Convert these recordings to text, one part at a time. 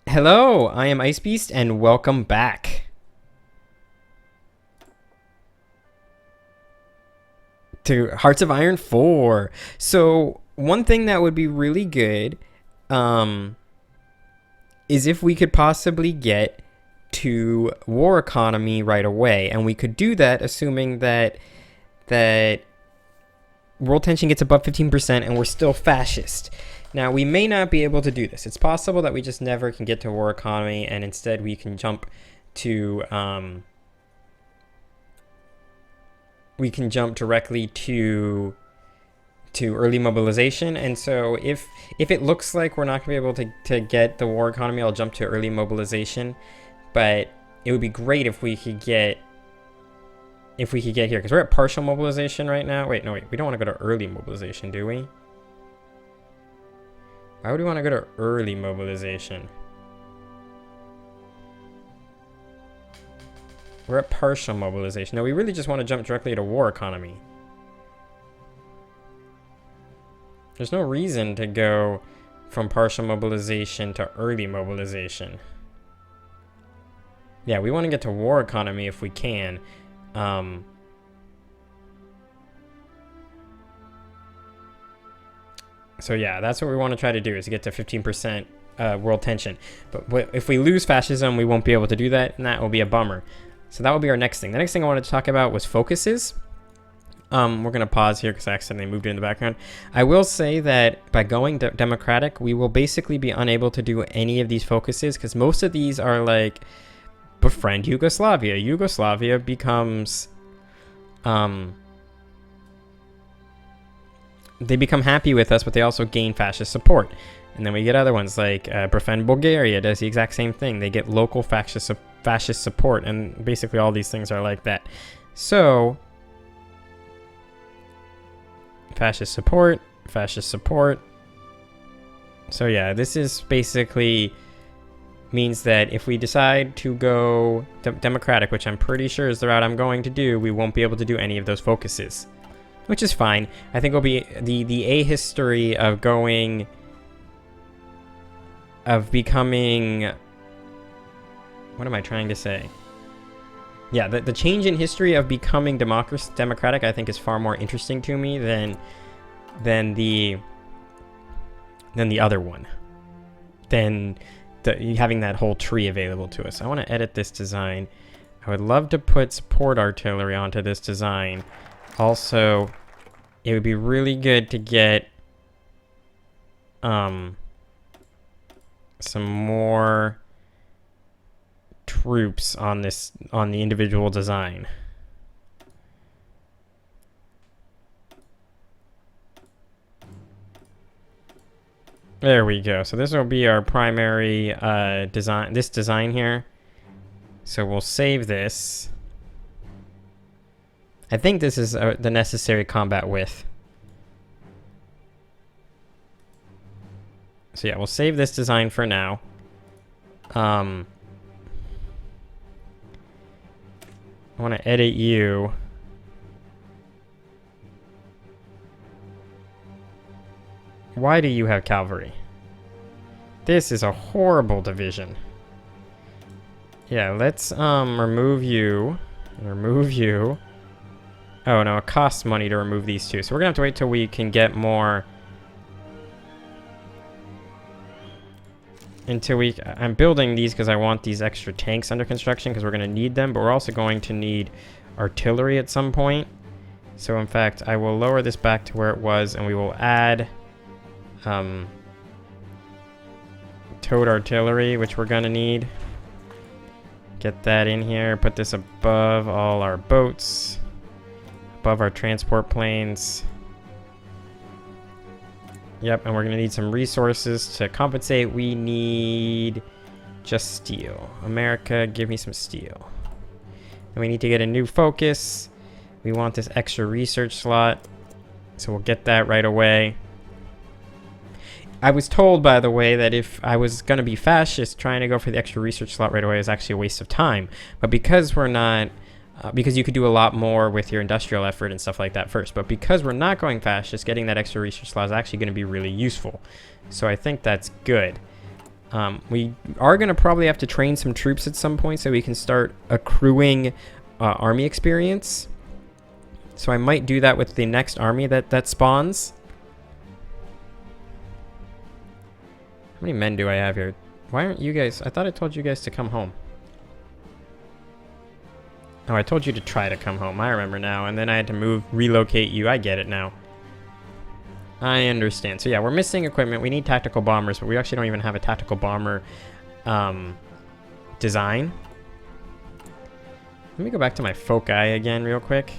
Hello, I am IceBeast and welcome back to Hearts of Iron 4. So, one thing that would be really good is if we could possibly get to war economy right away, and we could do that assuming that world tension gets above 15% and we're still fascist. Now, we may not be able to do this. It's possible that we just never can get to war economy, and instead we can jump to directly to early mobilization. And so if it looks like we're not gonna be able to get the war economy, I'll jump to early mobilization. But it would be great if we could get here, because we're at partial mobilization right now. Wait, we don't want to go to early mobilization, do we? Why would we want to go to early mobilization? We're at partial mobilization. No, we really just want to jump directly to war economy. There's no reason to go from partial mobilization to early mobilization. Yeah, we want to get to war economy if we can. So yeah, that's what we want to try to do, is to get to 15% world tension. But if we lose fascism, we won't be able to do that, and that will be a bummer. So that will be our next thing. The next thing I wanted to talk about was focuses. We're going to pause here because I accidentally moved it in the background. I will say that by going democratic, we will basically be unable to do any of these focuses, because most of these are like, befriend Yugoslavia. Yugoslavia becomes... they become happy with us, but they also gain fascist support. And then we get other ones like befriend Bulgaria does the exact same thing. They get local fascist support, and basically all these things are like that. So fascist support. So yeah, this is basically means that if we decide to go democratic, which I'm pretty sure is the route I'm going to do, we won't be able to do any of those focuses, which is fine. I think it'll be the ahistory of becoming, what am I trying to say? Yeah, the change in history of becoming democratic, I think, is far more interesting to me than the other one. Than having that whole tree available to us. I want to edit this design. I would love to put support artillery onto this design. Also, it would be really good to get some more troops on the individual design. There we go. So this will be our primary design. This design here. So we'll save this. I think this is the necessary combat width. So yeah, we'll save this design for now. I want to edit you. Why do you have cavalry? This is a horrible division. Yeah, let's remove you. Remove you. Oh no, it costs money to remove these two. So we're gonna have to wait till we can get more. I'm building these because I want these extra tanks under construction, because we're gonna need them, but we're also going to need artillery at some point. So in fact, I will lower this back to where it was, and we will add towed artillery, which we're gonna need. Get that in here, put this above all our boats, above our transport planes. Yep, and we're gonna need some resources to compensate. We need just steel. America, give me some steel. And we need to get a new focus. We want this extra research slot, so we'll get that right away. I was told, by the way, that if I was going to be fascist, trying to go for the extra research slot right away is actually a waste of time. But because we're not, because you could do a lot more with your industrial effort and stuff like that first. But because we're not going fascist, getting that extra research slot is actually going to be really useful. So I think that's good. We are going to probably have to train some troops at some point so we can start accruing army experience. So I might do that with the next army that spawns. How many men do I have here? Why aren't you guys... I thought I told you guys to come home. Oh, I told you to try to come home. I remember now. And then I had to relocate you. I get it now. I understand. So yeah, we're missing equipment. We need tactical bombers, but we actually don't even have a tactical bomber design. Let me go back to my foci again real quick.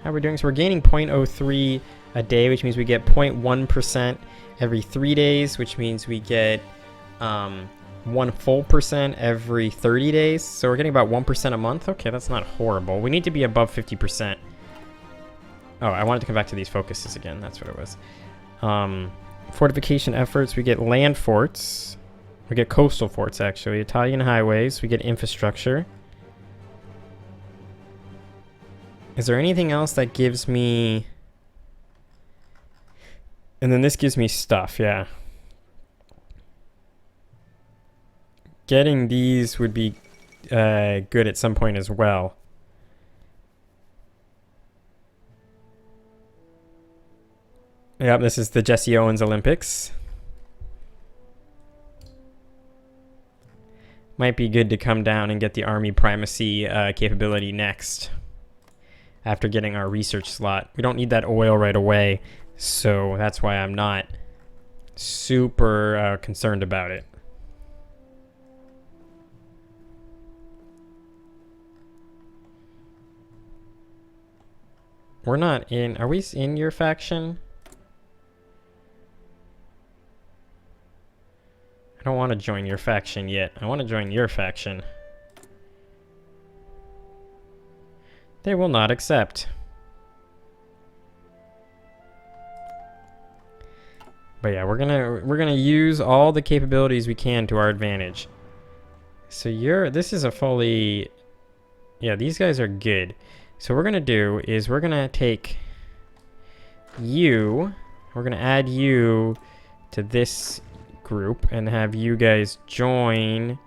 How we're doing? So we're gaining 0.03 a day, which means we get 0.1% every 3 days, which means we get 1 full percent every 30 days. So we're getting about 1% a month. Okay, that's not horrible. We need to be above 50%. Oh, I wanted to come back to these focuses again. That's what it was. Fortification efforts. We get land forts. We get coastal forts, actually. Italian highways. We get infrastructure. Is there anything else that gives me... And then this gives me stuff, yeah. Getting these would be good at some point as well. Yep, this is the Jesse Owens Olympics. Might be good to come down and get the Army Primacy capability next. After getting our research slot. We don't need that oil right away, so that's why I'm not super concerned about it. We're not in... Are we in your faction? I don't want to join your faction yet. I want to join your faction. They will not accept. But yeah, we're gonna use all the capabilities we can to our advantage. So this is a fully... Yeah, these guys are good. So what we're gonna do is we're gonna take you, we're gonna add you to this group and have you guys join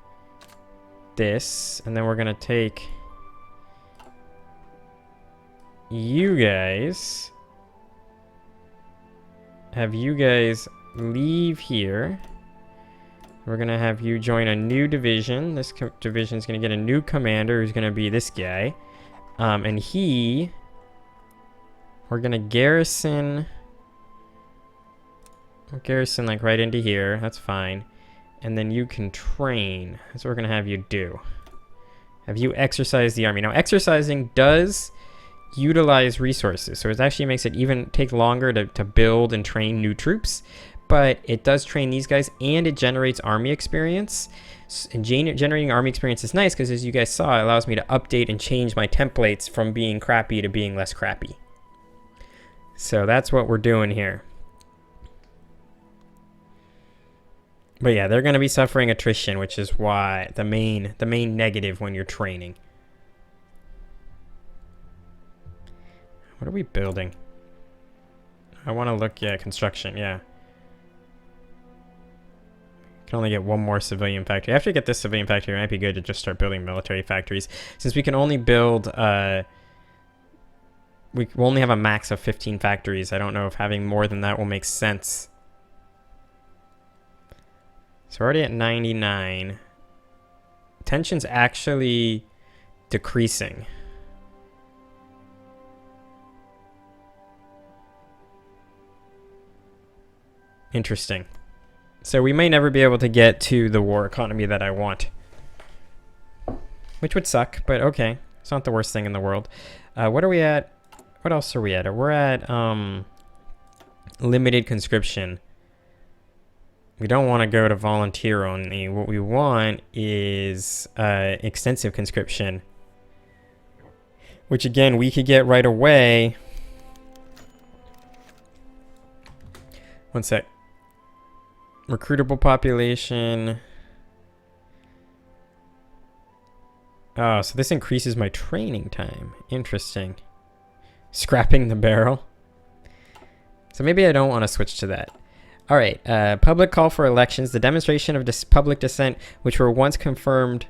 this, and then we're gonna take you guys, have you guys leave here. We're gonna have you join a new division. This division is gonna get a new commander who's gonna be this guy. And we're gonna garrison like right into here. That's fine. And then you can train. That's what we're gonna have you do. Have you exercise the army. Now, exercising does utilize resources, so it actually makes it even take longer to build and train new troops, but it does train these guys and it generates army experience. And generating army experience is nice because, as you guys saw, it allows me to update and change my templates from being crappy to being less crappy. So that's what we're doing here. But yeah, they're going to be suffering attrition, which is why the main negative when you're training. What are we building? I want to look, yeah, construction, yeah. Can only get one more civilian factory. After you get this civilian factory, it might be good to just start building military factories. Since we can only build, we will only have a max of 15 factories. I don't know if having more than that will make sense. So we're already at 99. Tension's actually decreasing. Interesting. So we may never be able to get to the war economy that I want. Which would suck, but okay. It's not the worst thing in the world. What are we at? What else are we at? We're at limited conscription. We don't want to go to volunteer only. What we want is extensive conscription. Which again, we could get right away. One sec. Recruitable population. Oh, so this increases my training time. Interesting. Scrapping the barrel. So maybe I don't want to switch to that. All right, public call for elections. The demonstration of public dissent, which were once confined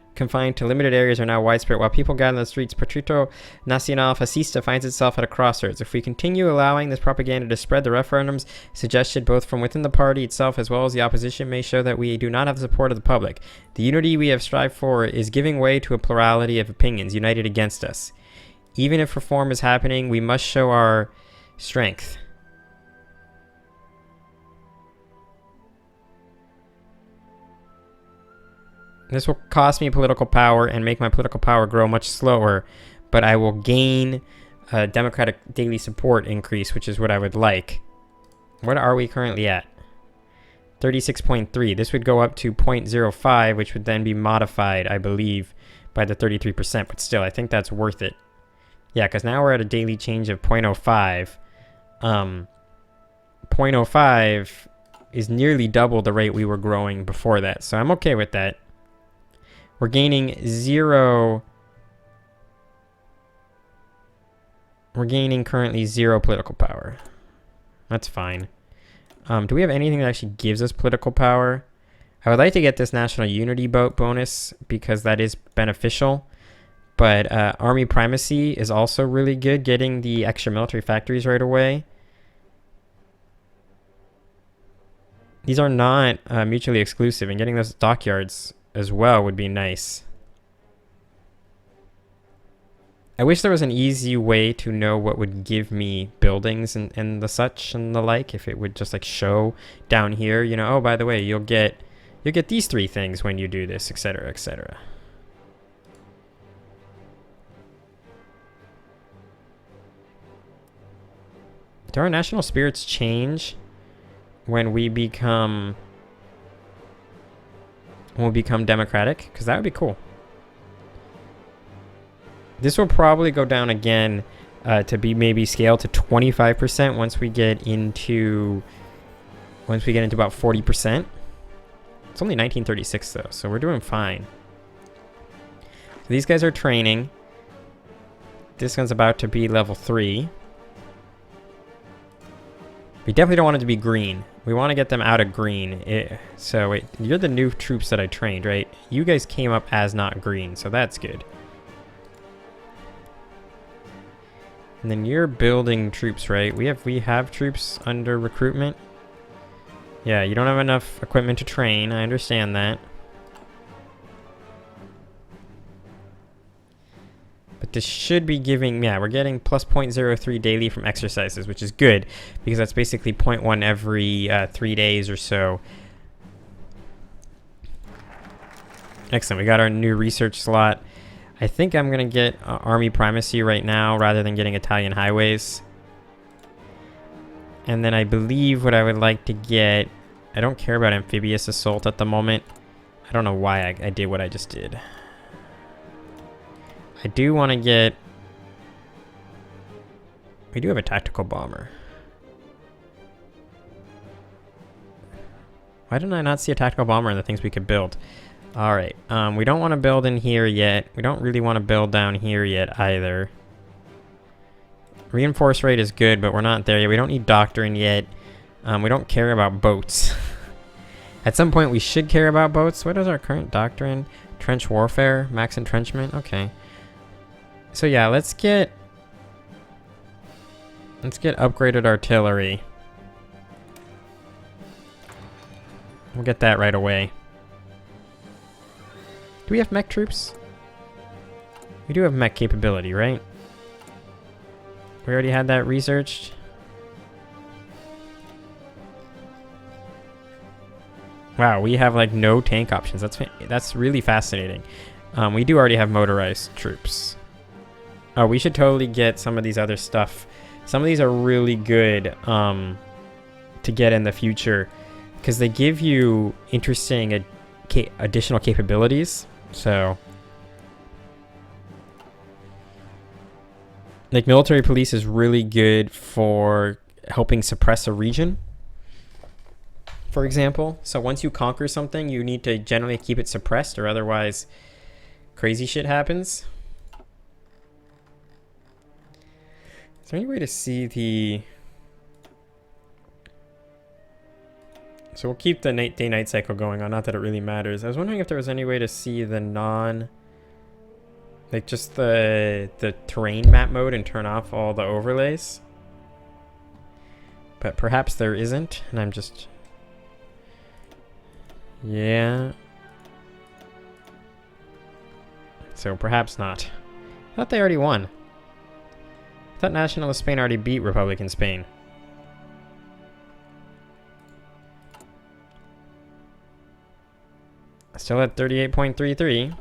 to limited areas, are now widespread. While people gather in the streets, Partido Nacional Fascista finds itself at a crossroads. If we continue allowing this propaganda to spread, the referendums suggested both from within the party itself as well as the opposition may show that we do not have the support of the public. The unity we have strived for is giving way to a plurality of opinions united against us. Even if reform is happening, we must show our strength. This will cost me political power and make my political power grow much slower, but I will gain a Democratic daily support increase, which is what I would like. What are we currently at? 36.3. This would go up to 0.05, which would then be modified, I believe, by the 33%, but still, I think that's worth it. Yeah, because now we're at a daily change of 0.05. 0.05 is nearly double the rate we were growing before that, so I'm okay with that. We're gaining currently 0 political power. That's fine. Do we have anything that actually gives us political power? I would like to get this national unity bonus because that is beneficial. But army primacy is also really good, getting the extra military factories right away. These are not mutually exclusive, and getting those dockyards as well would be nice. I wish there was an easy way to know what would give me buildings and the such and the like. If it would just like show down here, you know, oh, by the way, you'll get these 3 things when you do this, etc., etc. Do our national spirits change when we become democratic? Because that would be cool. This will probably go down again to be maybe scaled to 25% once we get into about 40%. It's only 1936 though, so we're doing fine. So these guys are training. This one's about to be level 3. We definitely don't want it to be green. We want to get them out of green. So wait, you're the new troops that I trained, right? You guys came up as not green, so that's good. And then you're building troops, right? We have troops under recruitment. Yeah, you don't have enough equipment to train. I understand that. But this should be giving, yeah, we're getting plus 0.03 daily from exercises, which is good because that's basically 0.1 every 3 days or so. Excellent. We got our new research slot. I think I'm going to get Army Primacy right now rather than getting Italian Highways. And then I believe what I would like to get, I don't care about Amphibious Assault at the moment. I don't know why I did what I just did. I do want to get... We do have a tactical bomber. Why didn't I not see a tactical bomber in the things we could build? Alright, we don't want to build in here yet. We don't really want to build down here yet either. Reinforce rate is good, but we're not there yet. We don't need doctrine yet. We don't care about boats. At some point we should care about boats. What is our current doctrine? Trench warfare, max entrenchment, okay. So yeah, let's get upgraded artillery. We'll get that right away. Do we have mech troops? We do have mech capability, right? We already had that researched. Wow, we have like no tank options. That's really fascinating. We do already have motorized troops. Oh, we should totally get some of these other stuff. Some of these are really good to get in the future because they give you interesting additional capabilities. So, like military police is really good for helping suppress a region, for example. So once you conquer something, you need to generally keep it suppressed or otherwise crazy shit happens. Is there any way to see the... So we'll keep the day-night cycle going on. Not that it really matters. I was wondering if there was any way to see the like just the terrain map mode and turn off all the overlays. But perhaps there isn't, and I'm just... Yeah. So perhaps not. I thought they already won. I thought National of Spain already beat Republican Spain. Still at 38.33.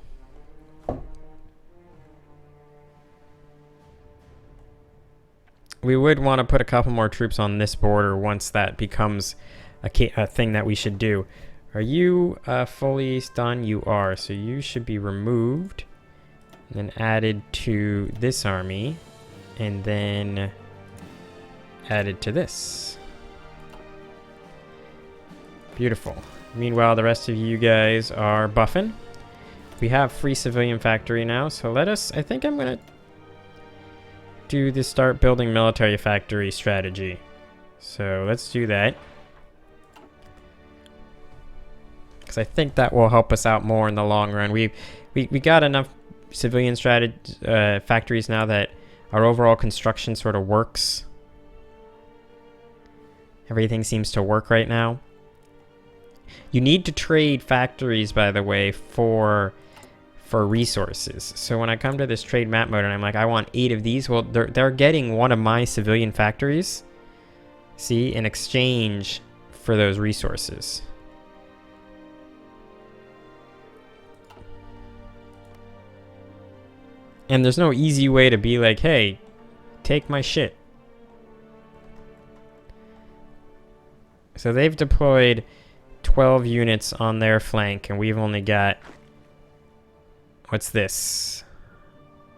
We would want to put a couple more troops on this border once that becomes a thing that we should do. Are you fully done? You are. So you should be removed and then added to this army and then added to this. Beautiful. Meanwhile, the rest of you guys are buffing. We have free civilian factory now, so let us... I think I'm going to do the start building military factory strategy. So let's do that. Because I think that will help us out more in the long run. We got enough civilian factories now that our overall construction sort of works. Everything seems to work right now. You need to trade factories, by the way, for resources. So when I come to this trade map mode and I'm like, I want 8 of these, well, they're getting one of my civilian factories, see, in exchange for those resources. And there's no easy way to be like, hey, take my shit. So they've deployed 12 units on their flank, and we've only got... What's this?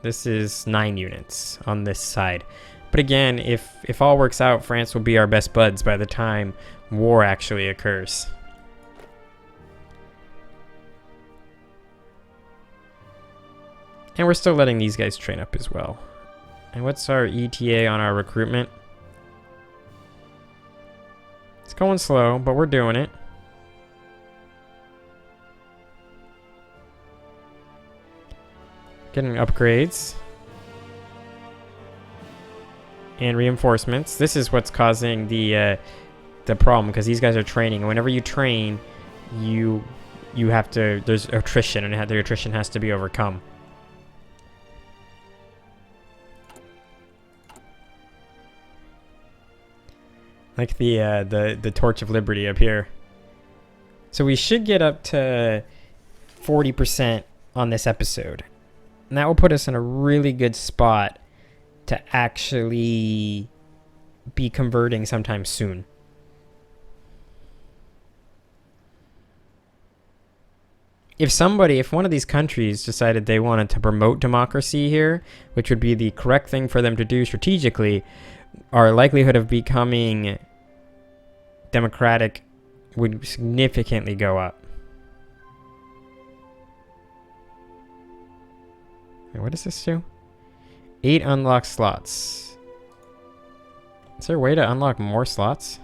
This is 9 units on this side. But again, if all works out, France will be our best buds by the time war actually occurs. And we're still letting these guys train up as well. And what's our ETA on our recruitment? It's going slow, but we're doing it. Getting upgrades. And reinforcements. This is what's causing the problem, because these guys are training. And whenever you train, you have to... There's attrition, and the attrition has to be overcome. Like the Torch of Liberty up here. So we should get up to 40% on this episode. And that will put us in a really good spot to actually be converting sometime soon. If one of these countries decided they wanted to promote democracy here, which would be the correct thing for them to do strategically, our likelihood of becoming democratic would significantly go up. Wait, what does this do? 8 unlocked slots. Is there a way to unlock more slots?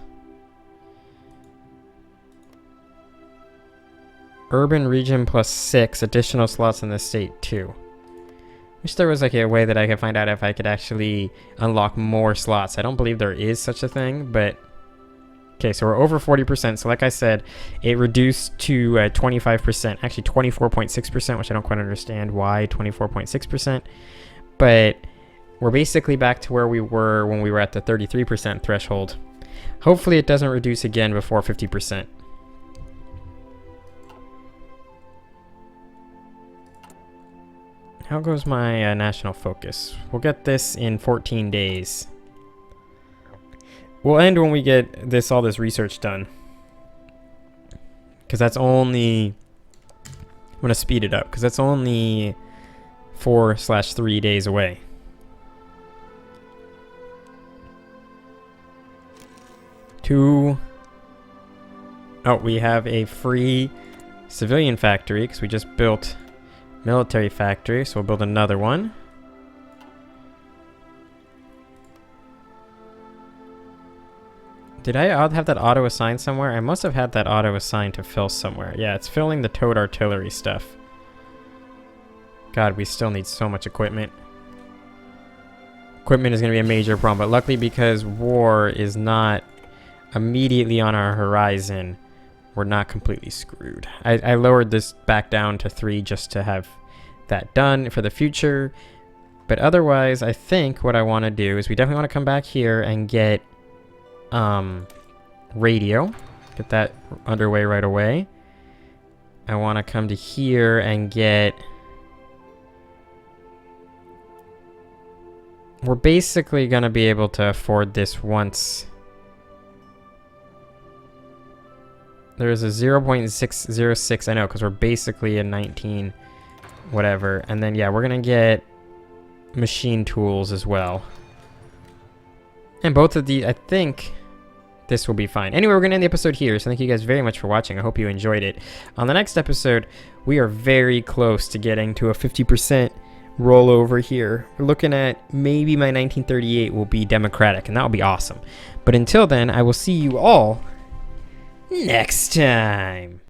Urban region plus 6 additional slots in the state too. Wish there was like a way that I could find out if I could actually unlock more slots. I don't believe there is such a thing, but okay, so we're over 40%. So like I said, it reduced to 25%, actually 24.6%, which I don't quite understand why 24.6%. But we're basically back to where we were when we were at the 33% threshold. Hopefully it doesn't reduce again before 50%. How goes my national focus? We'll get this in 14 days. We'll end when we get all this research done. Because that's only... I'm going to speed it up, because that's only 4/3 days away. Oh, we have a free civilian factory, because we just built military factory, so we'll build another one. Did I have that auto assigned somewhere? I must have had that auto assigned to fill somewhere. Yeah, it's filling the towed artillery stuff. God, we still need so much equipment. Equipment is going to be a major problem, but luckily because war is not immediately on our horizon, we're not completely screwed. I lowered this back down to 3 just to have that done for the future. But otherwise, I think what I want to do is we definitely want to come back here and get radio. Get that underway right away. I want to come to here and get... We're basically going to be able to afford this once... There's a 0.606, I know, because we're basically a 19 whatever. And then, yeah, we're going to get machine tools as well. And both of these, I think this will be fine. Anyway, we're going to end the episode here, so thank you guys very much for watching. I hope you enjoyed it. On the next episode, we are very close to getting to a 50% rollover here. We're looking at maybe my 1938 will be democratic, and that will be awesome. But until then, I will see you all next time.